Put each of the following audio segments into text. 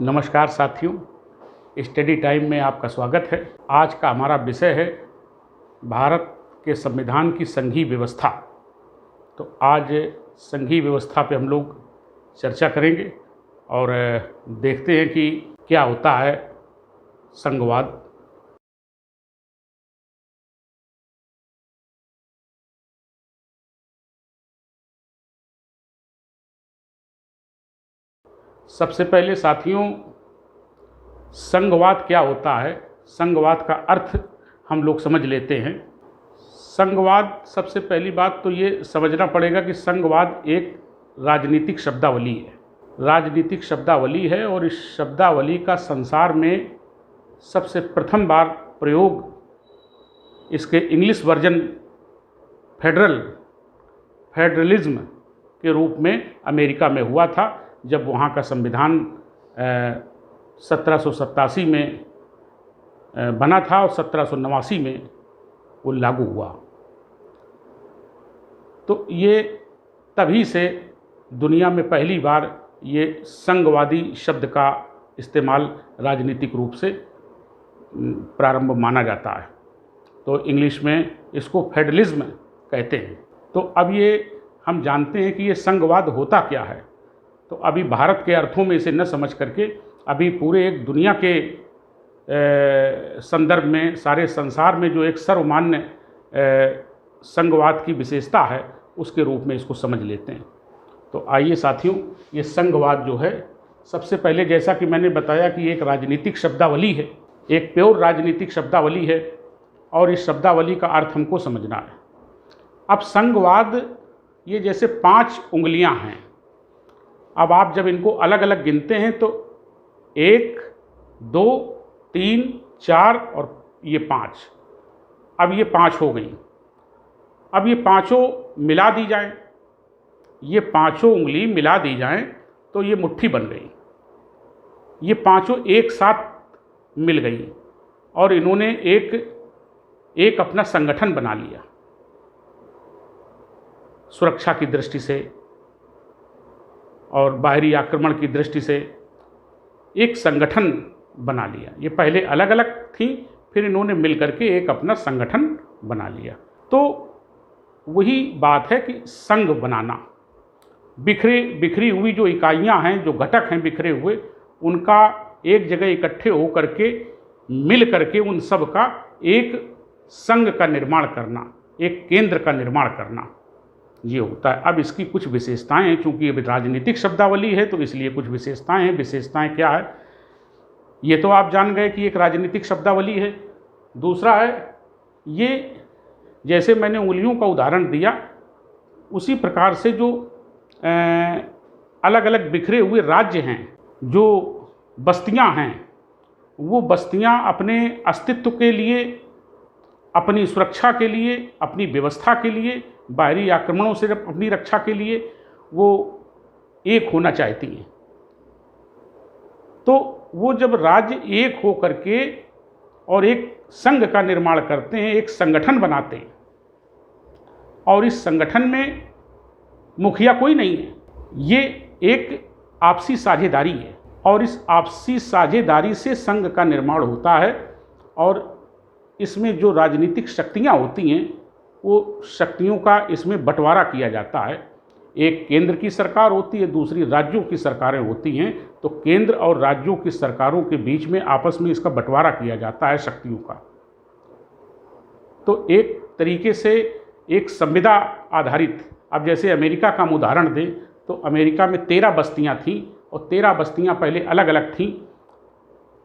नमस्कार साथियों, study time में आपका स्वागत है। आज का हमारा विषय है भारत के संविधान की संघीय व्यवस्था। तो आज संघीय व्यवस्था पे हम लोग चर्चा करेंगे और देखते हैं कि क्या होता है संघवाद। सबसे पहले साथियों, संघवाद क्या होता है, संघवाद का अर्थ हम लोग समझ लेते हैं। संघवाद, सबसे पहली बात तो ये समझना पड़ेगा कि संघवाद एक राजनीतिक शब्दावली है। राजनीतिक शब्दावली है और इस शब्दावली का संसार में सबसे प्रथम बार प्रयोग इसके इंग्लिश वर्जन फेडरलिज्म के रूप में अमेरिका में हुआ था, जब वहाँ का संविधान 1787 में बना था और 1789 में वो लागू हुआ। तो ये तभी से दुनिया में पहली बार ये संघवादी शब्द का इस्तेमाल राजनीतिक रूप से प्रारंभ माना जाता है। तो इंग्लिश में इसको फेडरलिज्म कहते हैं। तो अब ये हम जानते हैं कि ये संघवाद होता क्या है। तो अभी भारत के अर्थों में इसे न समझ करके अभी पूरे एक दुनिया के संदर्भ में, सारे संसार में जो एक सर्वमान्य संघवाद की विशेषता है, उसके रूप में इसको समझ लेते हैं। तो आइए साथियों, ये संघवाद जो है, सबसे पहले जैसा कि मैंने बताया कि एक राजनीतिक शब्दावली है, एक प्योर राजनीतिक शब्दावली है और इस शब्दावली का अर्थ हमको समझना है। अब संघवाद, ये जैसे 5 उंगलियां हैं। अब आप जब इनको अलग अलग गिनते हैं तो 1, 2, 3, 4 और ये 5। अब ये 5 हो गई। अब ये पाँचों मिला दी जाएं, ये 5 उंगली मिला दी जाएं तो ये मुट्ठी बन गई। ये 5 एक साथ मिल गई और इन्होंने एक अपना संगठन बना लिया। सुरक्षा की दृष्टि से और बाहरी आक्रमण की दृष्टि से एक संगठन बना लिया। ये पहले अलग अलग थी, फिर इन्होंने मिलकर के एक अपना संगठन बना लिया। तो वही बात है कि संघ बनाना, बिखरी हुई जो इकाइयां हैं, जो घटक हैं बिखरे हुए, उनका एक जगह इकट्ठे हो करके, मिल करके उन सब का एक संघ का निर्माण करना, एक केंद्र का निर्माण करना, ये होता है। अब इसकी कुछ विशेषताएं हैं, चूंकि ये राजनीतिक शब्दावली है तो इसलिए कुछ विशेषताएं हैं। विशेषताएं क्या है, ये तो आप जान गए कि एक राजनीतिक शब्दावली है। दूसरा है, ये जैसे मैंने उंगलियों का उदाहरण दिया, उसी प्रकार से जो अलग अलग बिखरे हुए राज्य हैं, जो बस्तियां हैं, वो बस्तियां अपने अस्तित्व के लिए, अपनी सुरक्षा के लिए, अपनी व्यवस्था के लिए, बाहरी आक्रमणों से अपनी रक्षा के लिए वो एक होना चाहती हैं। तो वो जब राज्य एक हो करके और एक संघ का निर्माण करते हैं, एक संगठन बनाते हैं, और इस संगठन में मुखिया कोई नहीं है, ये एक आपसी साझेदारी है और इस आपसी साझेदारी से संघ का निर्माण होता है। और इसमें जो राजनीतिक शक्तियां होती हैं, वो शक्तियों का इसमें बंटवारा किया जाता है। एक केंद्र की सरकार होती है, दूसरी राज्यों की सरकारें होती हैं। तो केंद्र और राज्यों की सरकारों के बीच में आपस में इसका बंटवारा किया जाता है शक्तियों का। तो एक तरीके से एक संविदा आधारित, अब जैसे अमेरिका का हम उदाहरण दें तो अमेरिका में 13 बस्तियां थीं और 13 बस्तियां पहले अलग अलग थीं।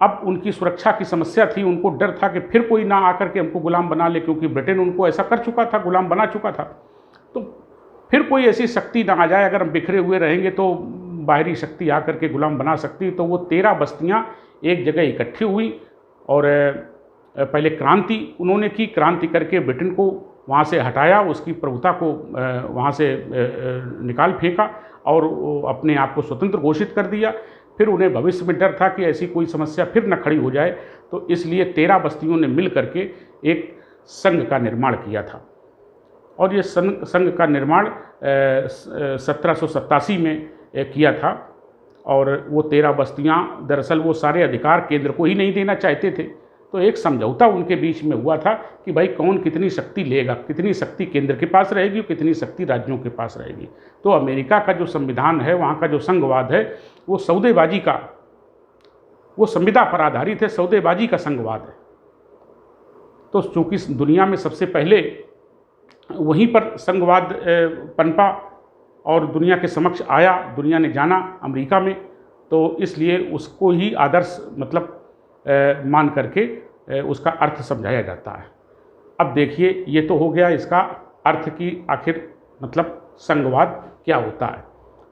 अब उनकी सुरक्षा की समस्या थी, उनको डर था कि फिर कोई ना आकर के हमको गुलाम बना ले, क्योंकि ब्रिटेन उनको ऐसा कर चुका था, गुलाम बना चुका था। तो फिर कोई ऐसी शक्ति ना आ जाए, अगर हम बिखरे हुए रहेंगे तो बाहरी शक्ति आकर के गुलाम बना सकती। तो वो 13 बस्तियां एक जगह इकट्ठी हुई और पहले क्रांति उन्होंने की, क्रांति करके ब्रिटेन को वहाँ से हटाया, उसकी प्रभुता को वहाँ से निकाल फेंका और अपने आप को स्वतंत्र घोषित कर दिया। फिर उन्हें भविष्य में डर था कि ऐसी कोई समस्या फिर न खड़ी हो जाए, तो इसलिए 13 बस्तियों ने मिल करके एक संघ का निर्माण किया था। और ये संघ का निर्माण 1787 में किया था और वो 13 बस्तियाँ, दरअसल वो सारे अधिकार केंद्र को ही नहीं देना चाहते थे। तो एक समझौता उनके बीच में हुआ था कि भाई कौन कितनी शक्ति लेगा, कितनी शक्ति केंद्र के पास रहेगी और कितनी शक्ति राज्यों के पास रहेगी। तो अमेरिका का जो संविधान है, वहाँ का जो संघवाद है, वो सौदेबाजी का, वो संविदा पर आधारित है, सौदेबाजी का संघवाद है। तो चूँकि दुनिया में सबसे पहले वहीं पर संघवाद पनपा और दुनिया के समक्ष आया, दुनिया ने जाना अमेरिका में, तो इसलिए उसको ही आदर्श मतलब मान करके उसका अर्थ समझाया जाता है। अब देखिए, ये तो हो गया इसका अर्थ की आखिर मतलब संघवाद क्या होता है।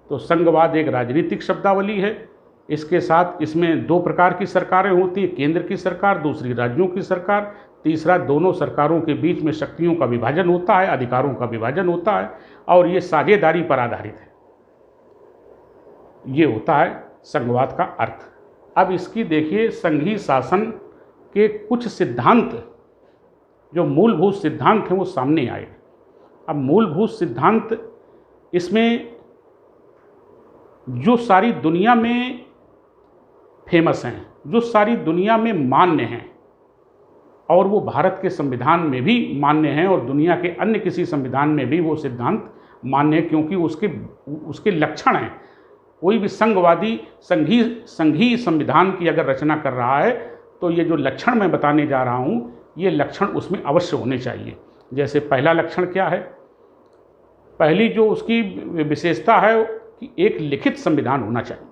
तो संघवाद एक राजनीतिक शब्दावली है। इसके साथ इसमें 2 प्रकार की सरकारें होती हैं, केंद्र की सरकार, दूसरी राज्यों की सरकार, तीसरा दोनों सरकारों के बीच में शक्तियों का विभाजन होता है, अधिकारों का विभाजन होता है, और ये साझेदारी पर आधारित है। ये होता है संघवाद का अर्थ। अब इसकी देखिए, संघीय शासन के कुछ सिद्धांत, जो मूलभूत सिद्धांत हैं, वो सामने आए। अब मूलभूत सिद्धांत इसमें जो सारी दुनिया में फेमस हैं, जो सारी दुनिया में मान्य हैं, और वो भारत के संविधान में भी मान्य हैं और दुनिया के अन्य किसी संविधान में भी वो सिद्धांत मान्य है, क्योंकि उसके लक्षण हैं। कोई भी संघवादी संघीय संविधान की अगर रचना कर रहा है तो ये जो लक्षण मैं बताने जा रहा हूँ, ये लक्षण उसमें अवश्य होने चाहिए। जैसे पहला लक्षण क्या है, पहली जो उसकी विशेषता है कि एक लिखित संविधान होना चाहिए।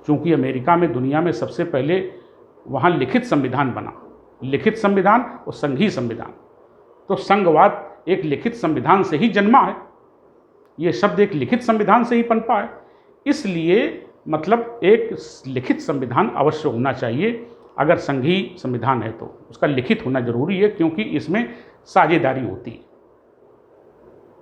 चूँकि अमेरिका में दुनिया में सबसे पहले वहाँ लिखित संविधान बना, लिखित संविधान और संघीय संविधान। तो संघवाद एक लिखित संविधान से ही जन्मा है, ये शब्द एक लिखित संविधान से ही पनपा है। इसलिए मतलब एक लिखित संविधान अवश्य होना चाहिए। अगर संघीय संविधान है तो उसका लिखित होना जरूरी है, क्योंकि इसमें साझेदारी होती है।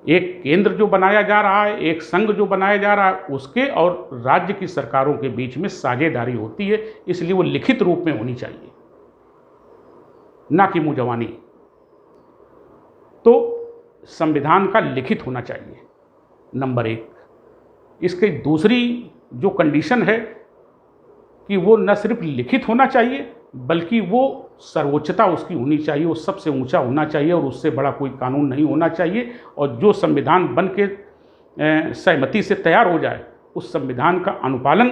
एक केंद्र जो बनाया जा रहा है, एक संघ जो बनाया जा रहा है, उसके और राज्य की सरकारों के बीच में साझेदारी होती है, इसलिए वो लिखित रूप में होनी चाहिए, ना कि मुंह जबानी। तो संविधान का लिखित होना चाहिए, नंबर 1। इसकी दूसरी जो कंडीशन है कि वो न सिर्फ लिखित होना चाहिए, बल्कि वो सर्वोच्चता उसकी होनी चाहिए, वो सबसे ऊंचा होना चाहिए और उससे बड़ा कोई कानून नहीं होना चाहिए। और जो संविधान बन के सहमति से तैयार हो जाए, उस संविधान का अनुपालन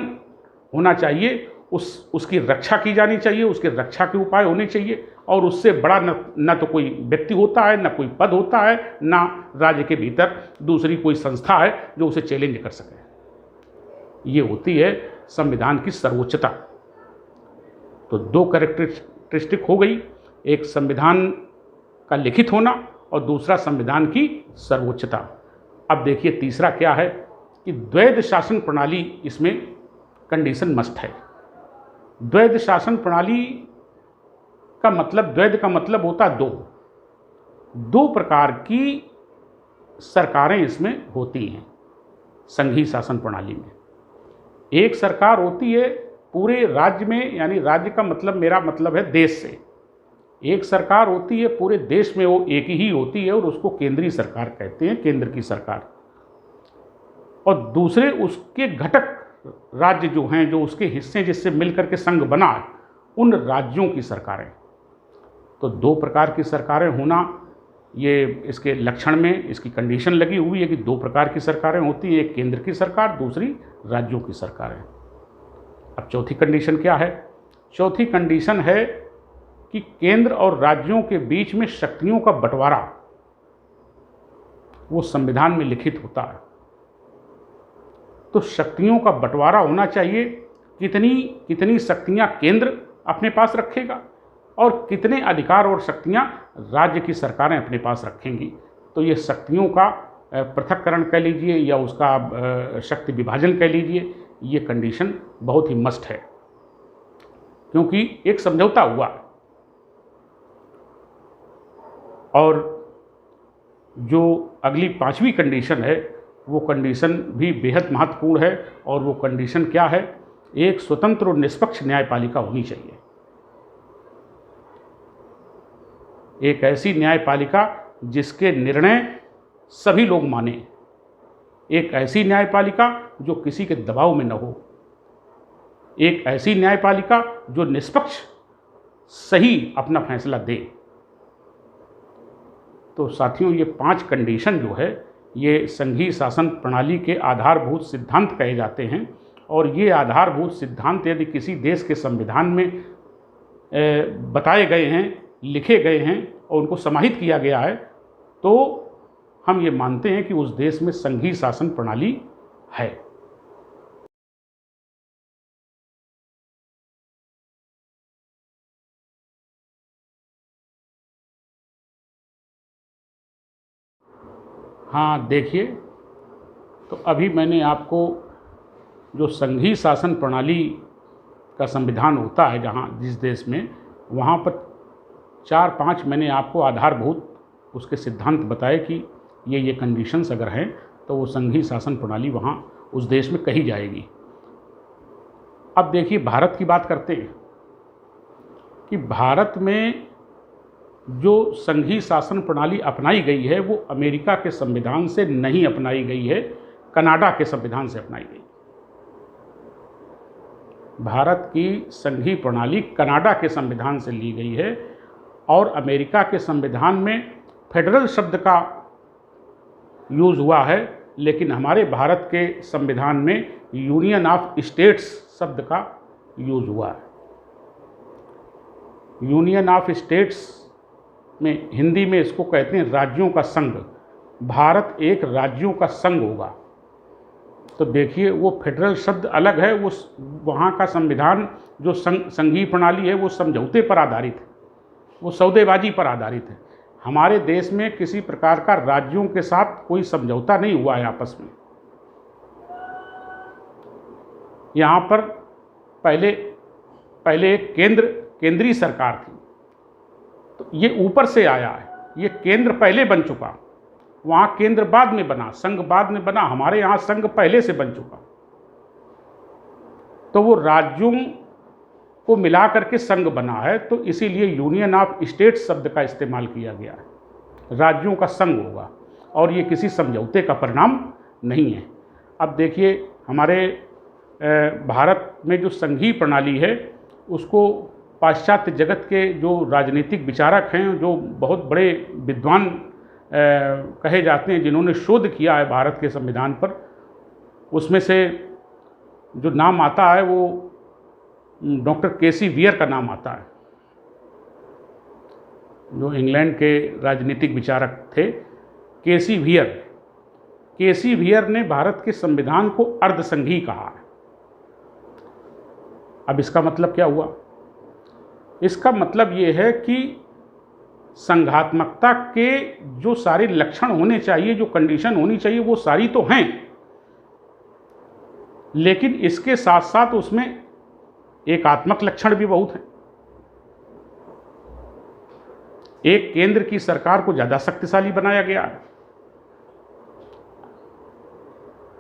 होना चाहिए, उसकी रक्षा की जानी चाहिए, उसके रक्षा के उपाय होने चाहिए। और उससे बड़ा न तो कोई व्यक्ति होता है, न कोई पद होता है, ना राज्य के भीतर दूसरी कोई संस्था है जो उसे चैलेंज कर सके। ये होती है संविधान की सर्वोच्चता। तो 2 कैरेक्टरिस्टिक हो गई, एक संविधान का लिखित होना और दूसरा संविधान की सर्वोच्चता। अब देखिए तीसरा क्या है कि द्वैध शासन प्रणाली इसमें कंडीशन मस्ट है। द्वैध शासन प्रणाली का मतलब, द्वैध का मतलब होता है 2 प्रकार की सरकारें इसमें होती हैं संघीय शासन प्रणाली में। एक सरकार होती है पूरे राज्य में, यानी राज्य का मतलब, मेरा मतलब है देश से। एक सरकार होती है पूरे देश में, वो एक ही होती है और उसको केंद्रीय सरकार कहते हैं, केंद्र की सरकार। और दूसरे उसके घटक राज्य जो हैं, जो उसके हिस्से जिससे मिलकर के संघ बना है, उन राज्यों की सरकारें। तो 2 प्रकार की सरकारें होना, ये इसके लक्षण में इसकी कंडीशन लगी हुई है कि 2 प्रकार की सरकारें होती हैं, एक केंद्र की सरकार, दूसरी राज्यों की सरकारें। अब चौथी कंडीशन क्या है? चौथी कंडीशन है कि केंद्र और राज्यों के बीच में शक्तियों का बंटवारा वो संविधान में लिखित होता है। तो शक्तियों का बंटवारा होना चाहिए, कितनी शक्तियां केंद्र अपने पास रखेगा और कितने अधिकार और शक्तियां राज्य की सरकारें अपने पास रखेंगी। तो ये शक्तियों का पृथक्करण कह लीजिए या उसका शक्ति विभाजन कह लीजिए, ये कंडीशन बहुत ही मस्ट है, क्योंकि एक समझौता हुआ। और जो अगली 5वीं कंडीशन है, वो कंडीशन भी बेहद महत्वपूर्ण है। और वो कंडीशन क्या है? एक स्वतंत्र और निष्पक्ष न्यायपालिका होनी चाहिए। एक ऐसी न्यायपालिका जिसके निर्णय सभी लोग माने, एक ऐसी न्यायपालिका जो किसी के दबाव में न हो, एक ऐसी न्यायपालिका जो निष्पक्ष सही अपना फैसला दे। तो साथियों, ये 5 कंडीशन जो है ये संघीय शासन प्रणाली के आधारभूत सिद्धांत कहे जाते हैं। और ये आधारभूत सिद्धांत यदि किसी देश के संविधान में बताए गए हैं, लिखे गए हैं और उनको समाहित किया गया है, तो हम ये मानते हैं कि उस देश में संघीय शासन प्रणाली है। हाँ, देखिए, तो अभी मैंने आपको जो संघीय शासन प्रणाली का संविधान होता है जहाँ जिस देश में, वहाँ पर 4-5 मैंने आपको आधारभूत उसके सिद्धांत बताए कि ये कंडीशंस अगर हैं तो वो संघीय शासन प्रणाली वहाँ उस देश में कही जाएगी। अब देखिए, भारत की बात करते हैं कि भारत में जो संघीय शासन प्रणाली अपनाई गई है वो अमेरिका के संविधान से नहीं अपनाई गई है, कनाडा के संविधान से अपनाई गई। भारत की संघीय प्रणाली कनाडा के संविधान से ली गई है और अमेरिका के संविधान में फेडरल शब्द का यूज़ हुआ है, लेकिन हमारे भारत के संविधान में यूनियन ऑफ स्टेट्स शब्द का यूज़ हुआ है। यूनियन ऑफ स्टेट्स में हिंदी में इसको कहते हैं राज्यों का संघ। भारत एक राज्यों का संघ होगा। तो देखिए, वो फेडरल शब्द अलग है, वो वहाँ का संविधान जो संघीय प्रणाली है वो समझौते पर आधारित है, वो सौदेबाजी पर आधारित है। हमारे देश में किसी प्रकार का राज्यों के साथ कोई समझौता नहीं हुआ है आपस में। यहाँ पर पहले एक केंद्रीय सरकार थी, तो ये ऊपर से आया है। ये केंद्र पहले बन चुका, वहाँ केंद्र बाद में बना, संघ बाद में बना। हमारे यहाँ संघ पहले से बन चुका, तो वो राज्यों को मिला करके संघ बना है। तो इसीलिए यूनियन ऑफ स्टेट्स शब्द का इस्तेमाल किया गया है। राज्यों का संघ होगा और ये किसी समझौते का परिणाम नहीं है। अब देखिए, हमारे भारत में जो संघीय प्रणाली है उसको पाश्चात्य जगत के जो राजनीतिक विचारक हैं, जो बहुत बड़े विद्वान कहे जाते हैं, जिन्होंने शोध किया है भारत के संविधान पर, उसमें से जो नाम आता है वो डॉक्टर केसी वियर का नाम आता है, जो इंग्लैंड के राजनीतिक विचारक थे। केसी वियर ने भारत के संविधान को अर्धसंघीय कहा है। अब इसका मतलब क्या हुआ? इसका मतलब ये है कि संघात्मकता के जो सारे लक्षण होने चाहिए, जो कंडीशन होनी चाहिए, वो सारी तो हैं, लेकिन इसके साथ साथ उसमें एकात्मक लक्षण भी बहुत हैं। एक, केंद्र की सरकार को ज़्यादा शक्तिशाली बनाया गया है,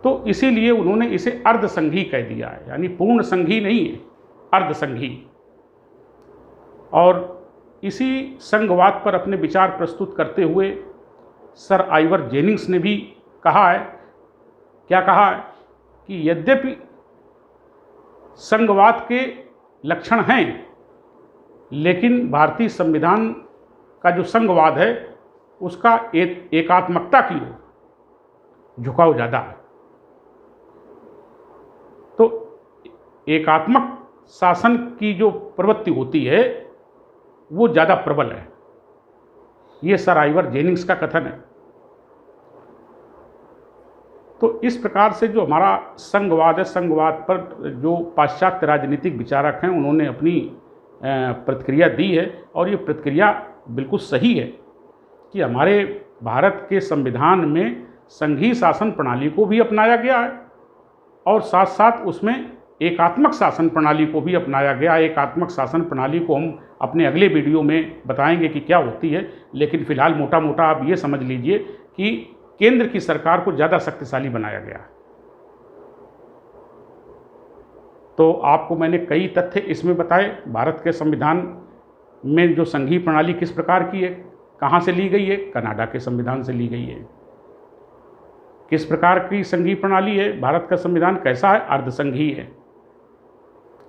तो इसीलिए उन्होंने इसे अर्धसंघीय कह दिया है, यानी पूर्ण संघीय नहीं है, अर्धसंघीय। और इसी संघवाद पर अपने विचार प्रस्तुत करते हुए सर आइवर जेनिंग्स ने भी कहा है, क्या कहा है, कि यद्यपि संघवाद के लक्षण हैं, लेकिन भारतीय संविधान का जो संघवाद है उसका एकात्मकता की ओर झुकाव ज़्यादा है। तो एकात्मक शासन की जो प्रवृत्ति होती है वो ज़्यादा प्रबल है। ये सर आइवर जेनिंग्स का कथन है। तो इस प्रकार से जो हमारा संघवाद है, संघवाद पर जो पाश्चात्य राजनीतिक विचारक हैं उन्होंने अपनी प्रतिक्रिया दी है, और ये प्रतिक्रिया बिल्कुल सही है कि हमारे भारत के संविधान में संघीय शासन प्रणाली को भी अपनाया गया है और साथ साथ उसमें एकात्मक शासन प्रणाली को भी अपनाया गया। एकात्मक शासन प्रणाली को हम अपने अगले वीडियो में बताएंगे कि क्या होती है, लेकिन फिलहाल मोटा मोटा आप ये समझ लीजिए कि केंद्र की सरकार को ज़्यादा शक्तिशाली बनाया गया। तो आपको मैंने कई तथ्य इसमें बताए, भारत के संविधान में जो संघीय प्रणाली किस प्रकार की है, कहाँ से ली गई है, कनाडा के संविधान से ली गई है। किस प्रकार की संघीय प्रणाली है? भारत का संविधान कैसा है? अर्धसंघीय है।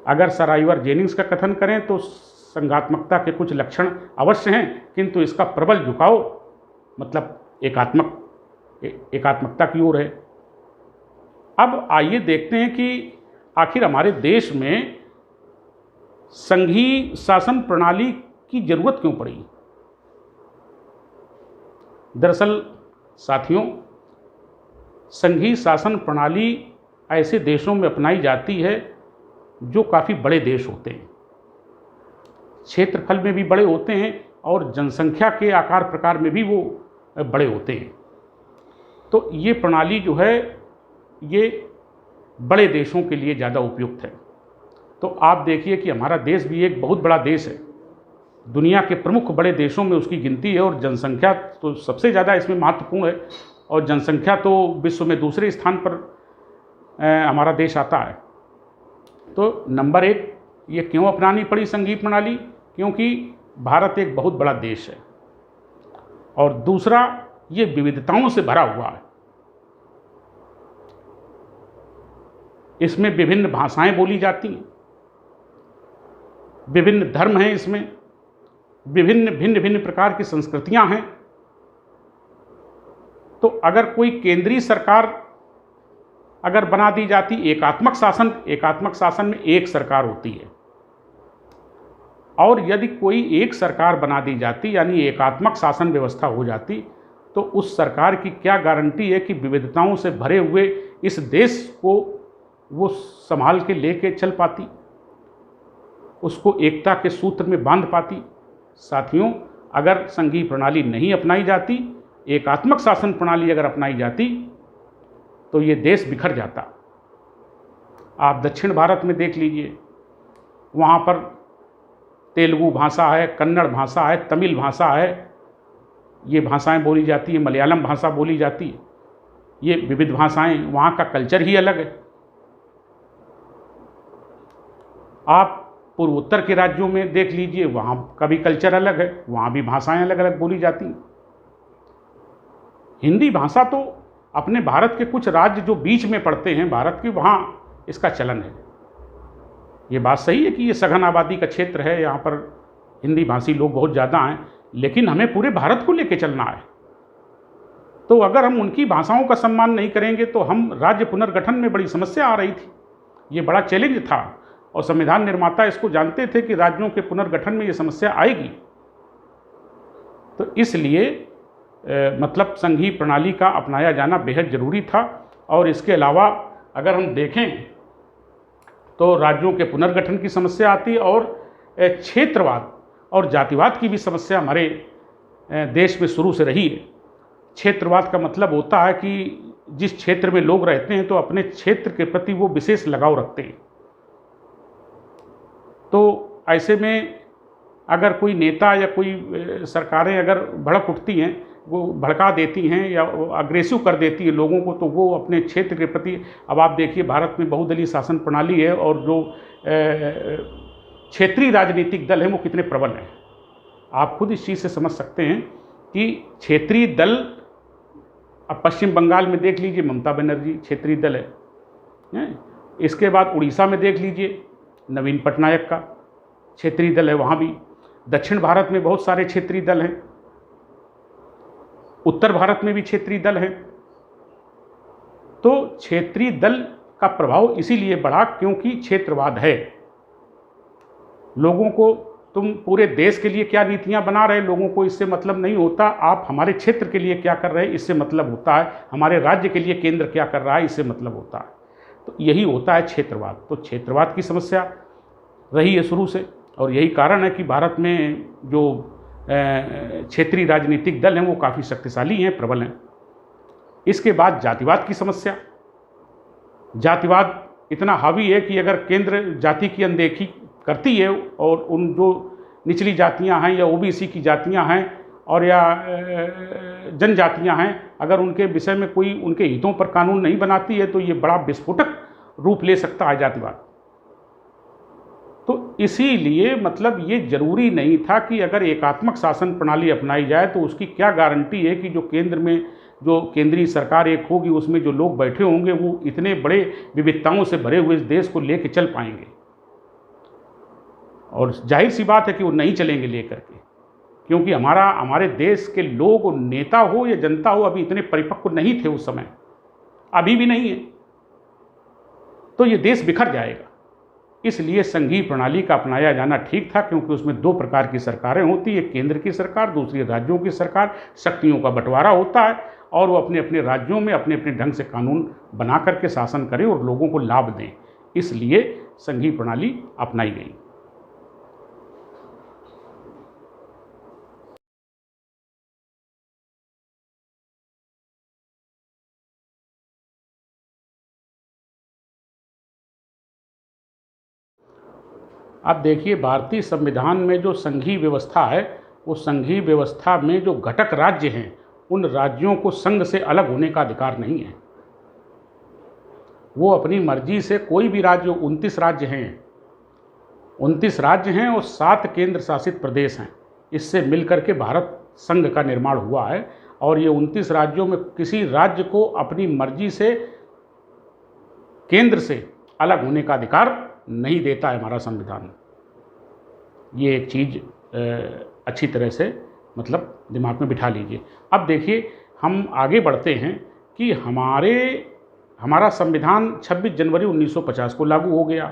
अगर सर आइवर जेनिंग्स का कथन करें तो संघात्मकता के कुछ लक्षण अवश्य हैं, किंतु इसका प्रबल झुकाव मतलब एकात्मकता की ओर है। अब आइए देखते हैं कि आखिर हमारे देश में संघीय शासन प्रणाली की जरूरत क्यों पड़ी। दरअसल साथियों, संघीय शासन प्रणाली ऐसे देशों में अपनाई जाती है जो काफ़ी बड़े देश होते हैं, क्षेत्रफल में भी बड़े होते हैं और जनसंख्या के आकार प्रकार में भी वो बड़े होते हैं। तो ये प्रणाली जो है ये बड़े देशों के लिए ज़्यादा उपयुक्त है। तो आप देखिए कि हमारा देश भी एक बहुत बड़ा देश है, दुनिया के प्रमुख बड़े देशों में उसकी गिनती है और जनसंख्या तो सबसे ज़्यादा इसमें महत्वपूर्ण है, और जनसंख्या तो विश्व में दूसरे स्थान पर हमारा देश आता है। तो नंबर एक, ये क्यों अपनानी पड़ी संघीय प्रणाली? क्योंकि भारत एक बहुत बड़ा देश है, और दूसरा ये विविधताओं से भरा हुआ है। इसमें विभिन्न भाषाएं बोली जाती हैं, विभिन्न धर्म हैं, इसमें भिन्न भिन्न प्रकार की संस्कृतियां हैं। तो अगर कोई केंद्रीय सरकार अगर बना दी जाती, एकात्मक शासन में एक सरकार होती है, और यदि कोई एक सरकार बना दी जाती यानी एकात्मक शासन व्यवस्था हो जाती, तो उस सरकार की क्या गारंटी है कि विविधताओं से भरे हुए इस देश को वो संभाल के लेके चल पाती, उसको एकता के सूत्र में बांध पाती। साथियों, अगर संघीय प्रणाली नहीं अपनाई जाती, एकात्मक शासन प्रणाली अगर अपनाई जाती, तो ये देश बिखर जाता। आप दक्षिण भारत में देख लीजिए, वहाँ पर तेलुगु भाषा है, कन्नड़ भाषा है, तमिल भाषा है, ये भाषाएं बोली जाती है, मलयालम भाषा बोली जाती है। ये विविध भाषाएं, वहाँ का कल्चर ही अलग है। आप पूर्वोत्तर के राज्यों में देख लीजिए, वहाँ का भी कल्चर अलग है, वहाँ भी भाषाएं अलग अलग बोली जाती हैं। हिंदी भाषा तो अपने भारत के कुछ राज्य जो बीच में पड़ते हैं भारत के, वहाँ इसका चलन है। ये बात सही है कि ये सघन आबादी का क्षेत्र है, यहाँ पर हिंदी भाषी लोग बहुत ज़्यादा हैं, लेकिन हमें पूरे भारत को लेकर चलना है। तो अगर हम उनकी भाषाओं का सम्मान नहीं करेंगे तो हम राज्य पुनर्गठन में बड़ी समस्या आ रही थी। ये बड़ा चैलेंज था, और संविधान निर्माता इसको जानते थे कि राज्यों के पुनर्गठन में ये समस्या आएगी। तो इसलिए मतलब संघीय प्रणाली का अपनाया जाना बेहद ज़रूरी था। और इसके अलावा अगर हम देखें तो राज्यों के पुनर्गठन की समस्या आती, और क्षेत्रवाद और जातिवाद की भी समस्या हमारे देश में शुरू से रही है। क्षेत्रवाद का मतलब होता है कि जिस क्षेत्र में लोग रहते हैं तो अपने क्षेत्र के प्रति वो विशेष लगाव रखते हैं। तो ऐसे में अगर कोई नेता या कोई सरकारें अगर भड़क उठती हैं, वो भड़का देती हैं या अग्रेसिव कर देती है लोगों को, तो वो अपने क्षेत्र के प्रति, अब आप देखिए भारत में बहुदलीय शासन प्रणाली है, और जो क्षेत्रीय राजनीतिक दल हैं वो कितने प्रबल हैं। आप खुद इस चीज़ से समझ सकते हैं कि क्षेत्रीय दल, अब पश्चिम बंगाल में देख लीजिए ममता बनर्जी क्षेत्रीय दल है। इसके बाद उड़ीसा में देख लीजिए नवीन पटनायक का क्षेत्रीय दल है, वहाँ भी। दक्षिण भारत में बहुत सारे क्षेत्रीय दल हैं, उत्तर भारत में भी क्षेत्रीय दल हैं। तो क्षेत्रीय दल का प्रभाव इसीलिए बढ़ा क्योंकि क्षेत्रवाद है। लोगों को तुम पूरे देश के लिए क्या नीतियां बना रहे, लोगों को इससे मतलब नहीं होता। आप हमारे क्षेत्र के लिए क्या कर रहे हैं, इससे मतलब होता है। हमारे राज्य के लिए केंद्र क्या कर रहा है, इससे मतलब होता है। तो यही होता है क्षेत्रवाद। तो क्षेत्रवाद की समस्या रही है शुरू से, और यही कारण है कि भारत में जो क्षेत्रीय राजनीतिक दल हैं वो काफ़ी शक्तिशाली हैं, प्रबल हैं। इसके बाद जातिवाद की समस्या। जातिवाद इतना हावी है कि अगर केंद्र जाति की अनदेखी करती है, और उन जो निचली जातियां हैं या ओबीसी की जातियां हैं और या जनजातियां हैं, अगर उनके विषय में कोई उनके हितों पर कानून नहीं बनाती है, तो ये बड़ा विस्फोटक रूप ले सकता है जातिवाद। तो इसीलिए मतलब ये जरूरी नहीं था कि अगर एकात्मक शासन प्रणाली अपनाई जाए तो उसकी क्या गारंटी है कि जो केंद्र में जो केंद्रीय सरकार एक होगी उसमें जो लोग बैठे होंगे वो इतने बड़े विविधताओं से भरे हुए इस देश को लेकर चल पाएंगे। और जाहिर सी बात है कि वो नहीं चलेंगे लेकर के, क्योंकि हमारे देश के लोग, नेता हो या जनता हो, अभी इतने परिपक्व नहीं थे उस समय, अभी भी नहीं है। तो ये देश बिखर जाएगा। इसलिए संघीय प्रणाली का अपनाया जाना ठीक था, क्योंकि उसमें दो प्रकार की सरकारें होती, एक केंद्र की सरकार, दूसरी राज्यों की सरकार। शक्तियों का बंटवारा होता है और वो अपने अपने राज्यों में अपने अपने ढंग से कानून बना करके शासन करें और लोगों को लाभ दें। इसलिए संघीय प्रणाली अपनाई गई। अब देखिए, भारतीय संविधान में जो संघीय व्यवस्था है, वो संघीय व्यवस्था में जो घटक राज्य हैं, उन राज्यों को संघ से अलग होने का अधिकार नहीं है। वो अपनी मर्जी से, कोई भी राज्य, 29 राज्य हैं, 29 राज्य हैं और 7 केंद्र शासित प्रदेश हैं। इससे मिलकर के भारत संघ का निर्माण हुआ है और ये 29 राज्यों में किसी राज्य को अपनी मर्जी से केंद्र से अलग होने का अधिकार नहीं देता है हमारा संविधान। ये एक चीज़ अच्छी तरह से मतलब दिमाग में बिठा लीजिए। अब देखिए, हम आगे बढ़ते हैं कि हमारा संविधान 26 जनवरी 1950 को लागू हो गया।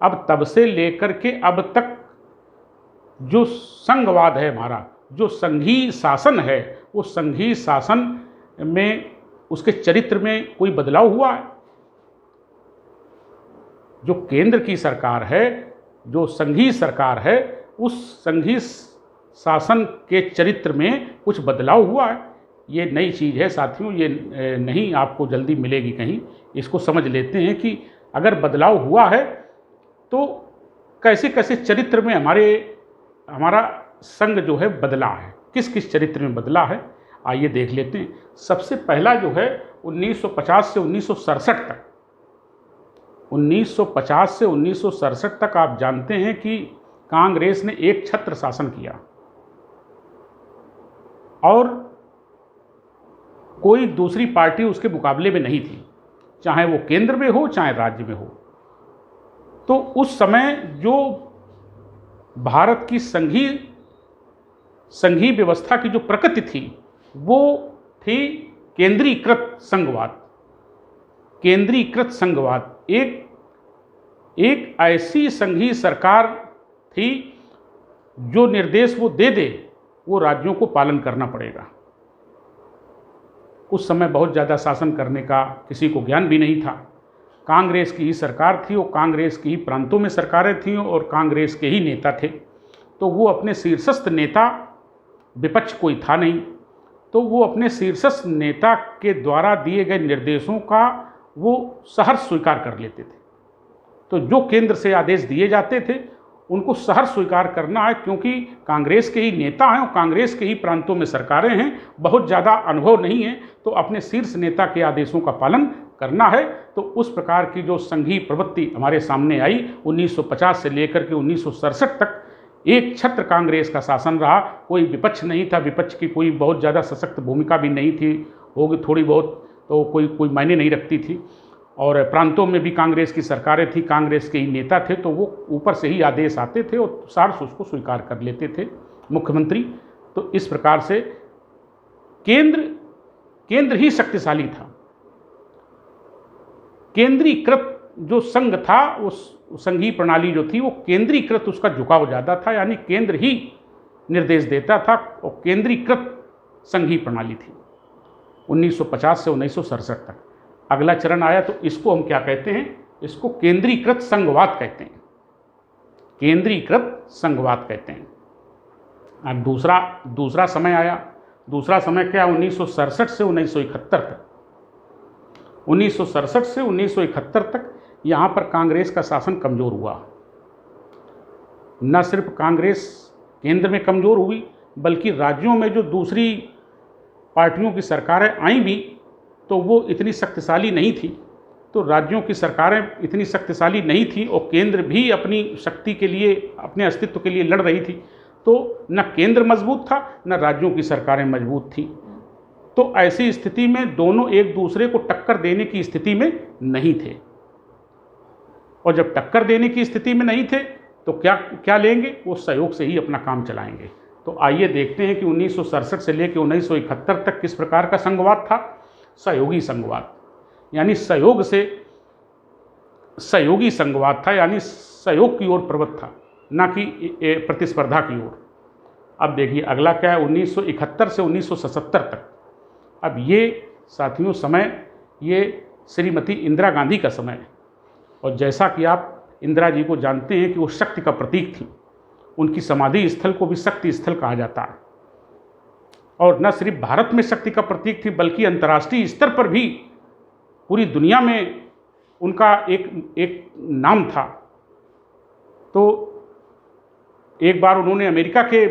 अब तब से लेकर के अब तक जो संघवाद है, हमारा जो संघीय शासन है, वो संघीय शासन में उसके चरित्र में कोई बदलाव हुआ है? जो केंद्र की सरकार है, जो संघीय सरकार है, उस संघीय शासन के चरित्र में कुछ बदलाव हुआ है? ये नई चीज़ है साथियों, ये नहीं आपको जल्दी मिलेगी कहीं। इसको समझ लेते हैं कि अगर बदलाव हुआ है तो कैसे कैसे चरित्र में हमारा संघ जो है बदला है, किस किस चरित्र में बदला है, आइए देख लेते हैं। सबसे पहला जो है 1950 से 1967 तक, 1950 से 1967 तक आप जानते हैं कि कांग्रेस ने एक छत्र शासन किया और कोई दूसरी पार्टी उसके मुकाबले में नहीं थी, चाहे वो केंद्र में हो चाहे राज्य में हो। तो उस समय जो भारत की संघीय व्यवस्था की जो प्रकृति थी वो थी केंद्रीकृत संघवाद। केंद्रीकृत संघवाद एक ऐसी संघीय सरकार थी जो निर्देश वो दे दे वो राज्यों को पालन करना पड़ेगा। उस समय बहुत ज़्यादा शासन करने का किसी को ज्ञान भी नहीं था। कांग्रेस की ही सरकार थी और कांग्रेस की ही प्रांतों में सरकारें थीं और कांग्रेस के ही नेता थे। तो वो अपने शीर्षस्थ नेता, विपक्ष कोई था नहीं, तो वो अपने शीर्षस्थ नेता के द्वारा दिए गए निर्देशों का वो सहर्ष स्वीकार कर लेते थे। तो जो केंद्र से आदेश दिए जाते थे उनको सहर्ष स्वीकार करना है, क्योंकि कांग्रेस के ही नेता हैं और कांग्रेस के ही प्रांतों में सरकारें हैं, बहुत ज़्यादा अनुभव नहीं है, तो अपने शीर्ष नेता के आदेशों का पालन करना है। तो उस प्रकार की जो संघीय प्रवृत्ति हमारे सामने आई 1950 से लेकर के 1967 तक एक छत्र कांग्रेस का शासन रहा। कोई विपक्ष नहीं था, विपक्ष की कोई बहुत ज़्यादा सशक्त भूमिका भी नहीं थी, होगी थोड़ी बहुत तो कोई मायने नहीं रखती थी। और प्रांतों में भी कांग्रेस की सरकारें थी, कांग्रेस के ही नेता थे, तो वो ऊपर से ही आदेश आते थे और सार्स उसको स्वीकार कर लेते थे मुख्यमंत्री। तो इस प्रकार से केंद्र ही शक्तिशाली था। केंद्रीकृत जो संघ था, उस संघीय प्रणाली जो थी वो केंद्रीकृत, उसका झुकाव ज़्यादा था, यानी केंद्र ही निर्देश देता था और केंद्रीकृत संघीय प्रणाली थी 1950 से 1967 तक। अगला चरण आया तो इसको हम क्या कहते हैं? इसको केंद्रीकृत संघवाद कहते हैं। केंद्रीकृत संघवाद कहते हैं। अब दूसरा समय आया। दूसरा समय क्या? 1967 से 1971 तक। 1967 से 1971 तक यहाँ पर कांग्रेस का शासन कमज़ोर हुआ। न सिर्फ कांग्रेस केंद्र में कमज़ोर हुई, बल्कि राज्यों में जो दूसरी पार्टियों की सरकारें आई भी तो वो इतनी शक्तिशाली नहीं थी। तो राज्यों की सरकारें इतनी शक्तिशाली नहीं थी और केंद्र भी अपनी शक्ति के लिए, अपने अस्तित्व के लिए लड़ रही थी। तो न केंद्र मजबूत था, न राज्यों की सरकारें मजबूत थी। तो ऐसी स्थिति में दोनों एक दूसरे को टक्कर देने की स्थिति में नहीं थे, और जब टक्कर देने की स्थिति में नहीं थे तो क्या क्या लेंगे, वो सहयोग से ही अपना काम चलाएंगे। तो आइए देखते हैं कि 1967 से लेकर 1971 तक किस प्रकार का संघवाद था। सहयोगी संघवाद, यानी सहयोग से सहयोगी संघवाद था, यानी सहयोग की ओर प्रवृत्त था, ना कि प्रतिस्पर्धा की ओर। अब देखिए अगला क्या है, 1971 से 1977 तक। अब ये साथियों समय ये श्रीमती इंदिरा गांधी का समय है, और जैसा कि आप इंदिरा जी को जानते हैं कि वो शक्ति का प्रतीक थी, उनकी समाधि स्थल को भी शक्ति स्थल कहा जाता है, और न सिर्फ भारत में शक्ति का प्रतीक थी बल्कि अंतर्राष्ट्रीय स्तर पर भी पूरी दुनिया में उनका एक नाम था। तो एक बार उन्होंने अमेरिका के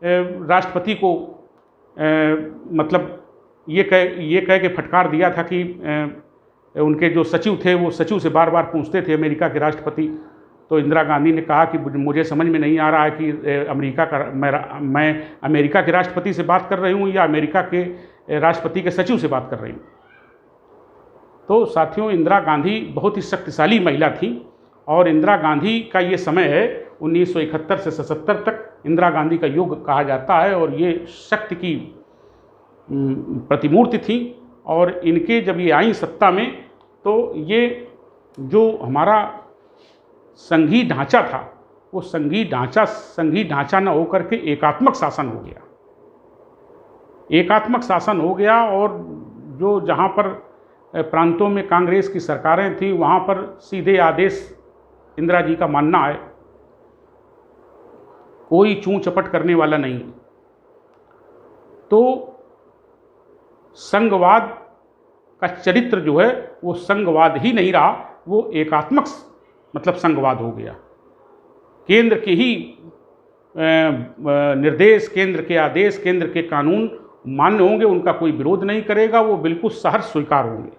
राष्ट्रपति को मतलब ये कह के फटकार दिया था कि उनके जो सचिव थे वो सचिव से बार बार पूछते थे अमेरिका के राष्ट्रपति, तो इंदिरा गांधी ने कहा कि मुझे समझ में नहीं आ रहा है कि अमेरिका का मैं अमेरिका के राष्ट्रपति से बात कर रही हूँ या अमेरिका के राष्ट्रपति के सचिव से बात कर रही हूँ। तो साथियों इंदिरा गांधी बहुत ही शक्तिशाली महिला थी, और इंदिरा गांधी का ये समय है 1971 से 77 तक इंदिरा गांधी का युग कहा जाता है, और ये शक्ति की प्रतिमूर्ति थी। और इनके जब ये आई सत्ता में तो ये जो हमारा संघीय ढांचा था वो संघीय ढांचा न होकर के एकात्मक शासन हो गया, एकात्मक शासन हो गया। और जो जहाँ पर प्रांतों में कांग्रेस की सरकारें थीं वहाँ पर सीधे आदेश इंदिरा जी का मानना है, कोई चूं चपट करने वाला नहीं। तो संघवाद का चरित्र जो है वो संघवाद ही नहीं रहा, वो एकात्मक मतलब संघवाद हो गया। केंद्र के ही निर्देश, केंद्र के आदेश, केंद्र के कानून मान्य होंगे, उनका कोई विरोध नहीं करेगा, वो बिल्कुल सहर्ष स्वीकार होंगे।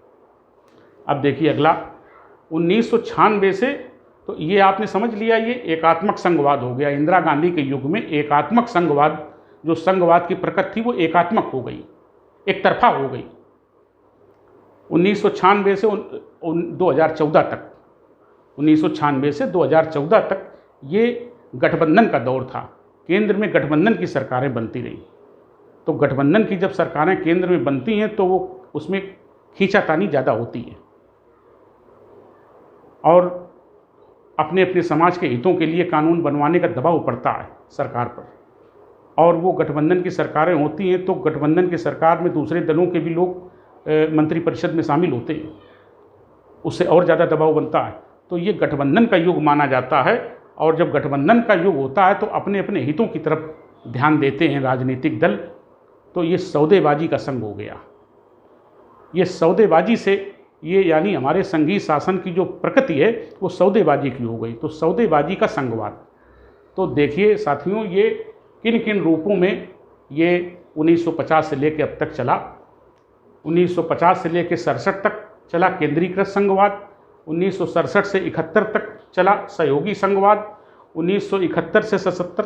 अब देखिए अगला 1996 से, तो ये आपने समझ लिया, ये एकात्मक संघवाद हो गया। इंदिरा गांधी के युग में एकात्मक संघवाद, जो संघवाद की प्रकृति थी वो एकात्मक हो गई, एक तरफा हो गई। 1996 से 2014 तक, 1996 से 2014 तक ये गठबंधन का दौर था। केंद्र में गठबंधन की सरकारें बनती रहीं। तो गठबंधन की जब सरकारें केंद्र में बनती हैं तो वो उसमें खींचातानी ज़्यादा होती है, और अपने अपने समाज के हितों के लिए कानून बनवाने का दबाव पड़ता है सरकार पर। और वो गठबंधन की सरकारें होती हैं तो गठबंधन की सरकार में दूसरे दलों के भी लोग मंत्रिपरिषद में शामिल होते हैं, उससे और ज़्यादा दबाव बनता है। तो ये गठबंधन का युग माना जाता है, और जब गठबंधन का युग होता है तो अपने अपने हितों की तरफ ध्यान देते हैं राजनीतिक दल। तो ये सौदेबाजी का संघ हो गया। ये सौदेबाजी से ये यानी हमारे संघीय शासन की जो प्रकृति है वो सौदेबाजी की हो गई। तो सौदेबाजी का संघवाद। तो देखिए साथियों ये किन किन रूपों में ये 1950 से लेकर अब तक चला। 1950 से लेकर 67 तक चला केंद्रीकृत संघवाद, 1967 से 71 तक चला सहयोगी संघवाद, 1971 से 77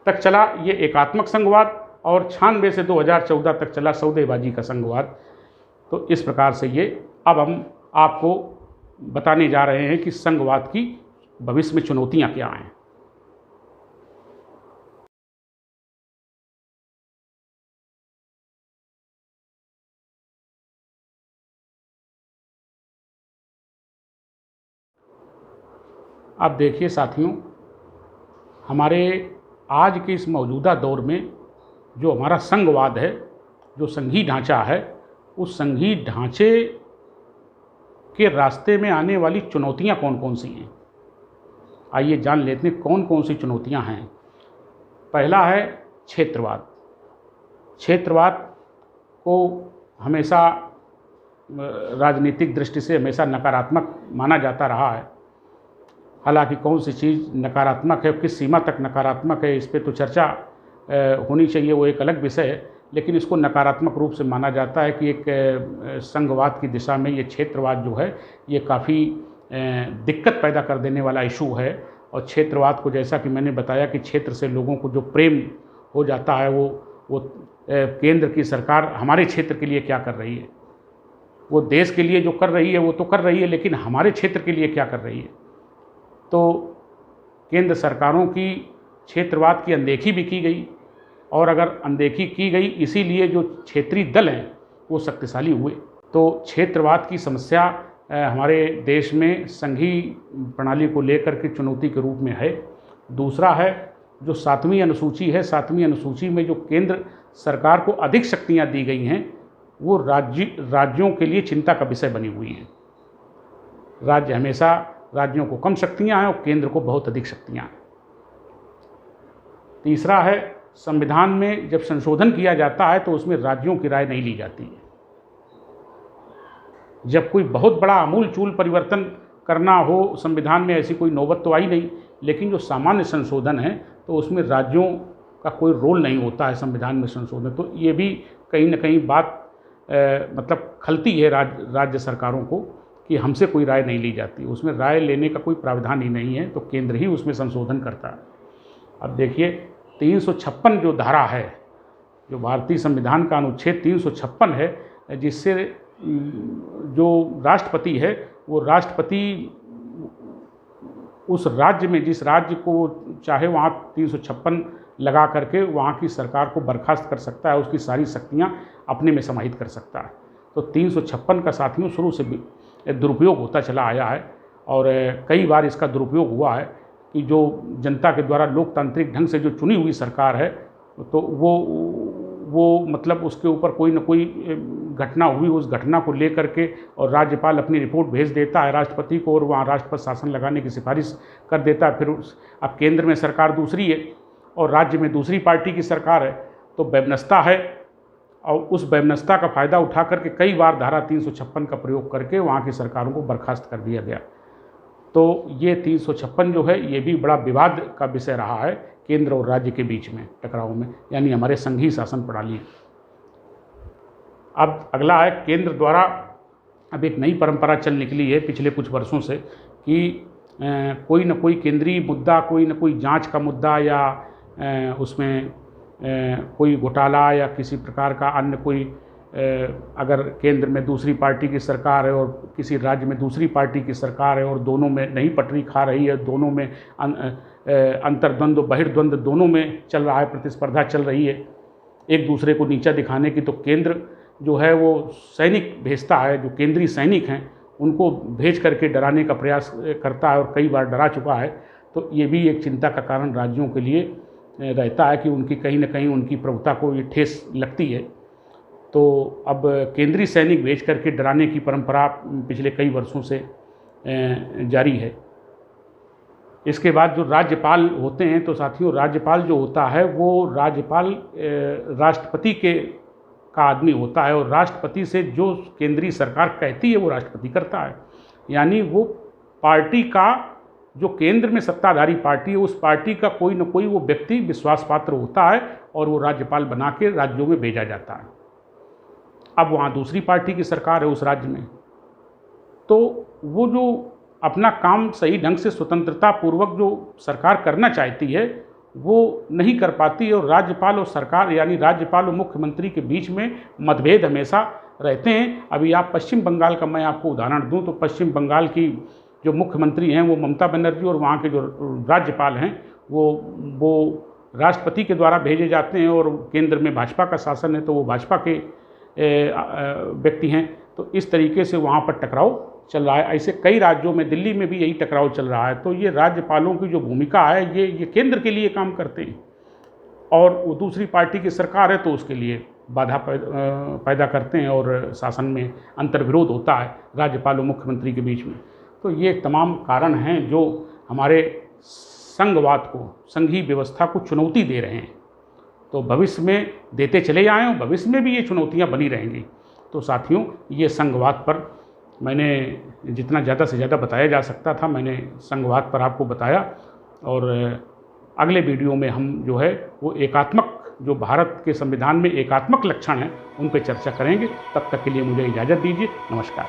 तक चला ये एकात्मक संघवाद, और 96 से 2014 तक चला सौदेबाजी का संघवाद। तो इस प्रकार से ये अब हम आपको बताने जा रहे हैं कि संघवाद की भविष्य में चुनौतियां क्या हैं। अब देखिए साथियों, हमारे आज के इस मौजूदा दौर में जो हमारा संघवाद है, जो संघीय ढांचा है, उस संघीय ढांचे के रास्ते में आने वाली चुनौतियां कौन कौन सी हैं। आइए जान लेते हैं कौन कौन सी चुनौतियां हैं। पहला है क्षेत्रवाद। क्षेत्रवाद को हमेशा राजनीतिक दृष्टि से हमेशा नकारात्मक माना जाता रहा है। हालांकि कौन सी चीज़ नकारात्मक है, किस सीमा तक नकारात्मक है, इस पे तो चर्चा होनी चाहिए, वो एक अलग विषय है। लेकिन इसको नकारात्मक रूप से माना जाता है कि एक संघवाद की दिशा में ये क्षेत्रवाद जो है ये काफ़ी दिक्कत पैदा कर देने वाला इशू है। और क्षेत्रवाद को जैसा कि मैंने बताया कि क्षेत्र से लोगों को जो प्रेम हो जाता है वो केंद्र की सरकार हमारे क्षेत्र के लिए क्या कर रही है। वो देश के लिए जो कर रही है वो तो कर रही है, लेकिन हमारे क्षेत्र के लिए क्या कर रही है। तो केंद्र सरकारों की क्षेत्रवाद की अनदेखी भी की गई, और अगर अनदेखी की गई इसीलिए जो क्षेत्रीय दल हैं वो शक्तिशाली हुए। तो क्षेत्रवाद की समस्या हमारे देश में संघीय प्रणाली को लेकर के चुनौती के रूप में है। दूसरा है जो 7वीं अनुसूची है, 7वीं अनुसूची में जो केंद्र सरकार को अधिक शक्तियां दी गई हैं वो राज्यों के लिए चिंता का विषय बनी हुई हैं। राज्य हमेशा राज्यों को कम शक्तियां हैं और केंद्र को बहुत अधिक शक्तियां हैं। तीसरा है संविधान में जब संशोधन किया जाता है तो उसमें राज्यों की राय नहीं ली जाती है। जब कोई बहुत बड़ा आमूल-चूल परिवर्तन करना हो संविधान में, ऐसी कोई नौबत तो आई नहीं, लेकिन जो सामान्य संशोधन है तो उसमें राज्यों का कोई रोल नहीं होता है संविधान में संशोधन। तो ये भी कहीं ना कहीं बात मतलब खलती है राज्य सरकारों को कि हमसे कोई राय नहीं ली जाती, उसमें राय लेने का कोई प्रावधान ही नहीं है, तो केंद्र ही उसमें संशोधन करता है। अब देखिए 356 जो धारा है, जो भारतीय संविधान का अनुच्छेद 356 है, जिससे जो राष्ट्रपति है वो राष्ट्रपति उस राज्य में जिस राज्य को चाहे वहाँ 356 लगा करके वहाँ की सरकार को बर्खास्त कर सकता है, उसकी सारी शक्तियाँ अपने में समाहित कर सकता है। तो 356 का साथियों शुरू से दुरुपयोग होता चला आया है, और कई बार इसका दुरुपयोग हुआ है कि जो जनता के द्वारा लोकतांत्रिक ढंग से जो चुनी हुई सरकार है तो वो मतलब उसके ऊपर कोई न कोई घटना हुई, उस घटना को लेकर के और राज्यपाल अपनी रिपोर्ट भेज देता है राष्ट्रपति को, और वहाँ राष्ट्रपति शासन लगाने की सिफारिश कर देता है। फिर अब केंद्र में सरकार दूसरी है और राज्य में दूसरी पार्टी की सरकार है, तो वैमनस्यता है, और उस वैमनस्यता का फ़ायदा उठा करके कई बार धारा 356 का प्रयोग करके वहाँ की सरकारों को बर्खास्त कर दिया गया। तो ये 356 जो है ये भी बड़ा विवाद का विषय रहा है केंद्र और राज्य के बीच में टकराव में, यानी हमारे संघीय शासन प्रणाली। अब अगला है केंद्र द्वारा अब एक नई परंपरा चल निकली है पिछले कुछ वर्षों से कि कोई न कोई केंद्रीय मुद्दा, कोई न कोई जांच का मुद्दा या उसमें कोई घोटाला या किसी प्रकार का अन्य कोई अगर केंद्र में दूसरी पार्टी की सरकार है और किसी राज्य में दूसरी पार्टी की सरकार है और दोनों में नहीं पटरी खा रही है, दोनों में अंतर्द्वंद्व बहिर्द्वंद्व दोनों में चल रहा है, प्रतिस्पर्धा चल रही है एक दूसरे को नीचा दिखाने की, तो केंद्र जो है वो सैनिक भेजता है, जो केंद्रीय सैनिक हैं उनको भेज करके डराने का प्रयास करता है और कई बार डरा चुका है। तो ये भी एक चिंता का कारण राज्यों के लिए रहता है कि उनकी कहीं ना कहीं उनकी प्रभुता को ये ठेस लगती है। तो अब केंद्रीय सैनिक भेज करके डराने की परंपरा पिछले कई वर्षों से जारी है। इसके बाद जो राज्यपाल होते हैं, तो साथियों राज्यपाल जो होता है वो राज्यपाल राष्ट्रपति का आदमी होता है, और राष्ट्रपति से जो केंद्रीय सरकार कहती है वो राष्ट्रपति करता है। यानी वो पार्टी का जो केंद्र में सत्ताधारी पार्टी है उस पार्टी का कोई न कोई वो व्यक्ति विश्वास पात्र होता है और वो राज्यपाल बना के राज्यों में भेजा जाता है। अब वहाँ दूसरी पार्टी की सरकार है उस राज्य में, तो वो जो अपना काम सही ढंग से स्वतंत्रता पूर्वक जो सरकार करना चाहती है वो नहीं कर पाती है, और राज्यपाल और सरकार यानी राज्यपाल और मुख्यमंत्री के बीच में मतभेद हमेशा रहते हैं। अभी आप पश्चिम बंगाल का मैं आपको उदाहरण दूं तो पश्चिम बंगाल की जो मुख्यमंत्री हैं वो ममता बनर्जी, और वहाँ के जो राज्यपाल हैं वो राष्ट्रपति के द्वारा भेजे जाते हैं, और केंद्र में भाजपा का शासन है तो वो भाजपा के व्यक्ति हैं। तो इस तरीके से वहाँ पर टकराव चल रहा है। ऐसे कई राज्यों में, दिल्ली में भी यही टकराव चल रहा है। तो ये राज्यपालों की जो भूमिका है ये केंद्र के लिए काम करते हैं, और वो दूसरी पार्टी की सरकार है तो उसके लिए बाधा पैदा करते हैं और शासन में अंतर्विरोध होता है राज्यपाल और मुख्यमंत्री के बीच में। तो ये तमाम कारण हैं जो हमारे संघवाद को, संघीय व्यवस्था को चुनौती दे रहे हैं। तो भविष्य में देते चले आए और भविष्य में भी ये चुनौतियाँ बनी रहेंगी। तो साथियों ये संघवाद पर मैंने जितना ज़्यादा से ज़्यादा बताया जा सकता था मैंने संघवाद पर आपको बताया, और अगले वीडियो में हम जो है वो एकात्मक, जो भारत के संविधान में एकात्मक लक्षण हैं उन पर चर्चा करेंगे। तब तक के लिए मुझे इजाज़त दीजिए। नमस्कार।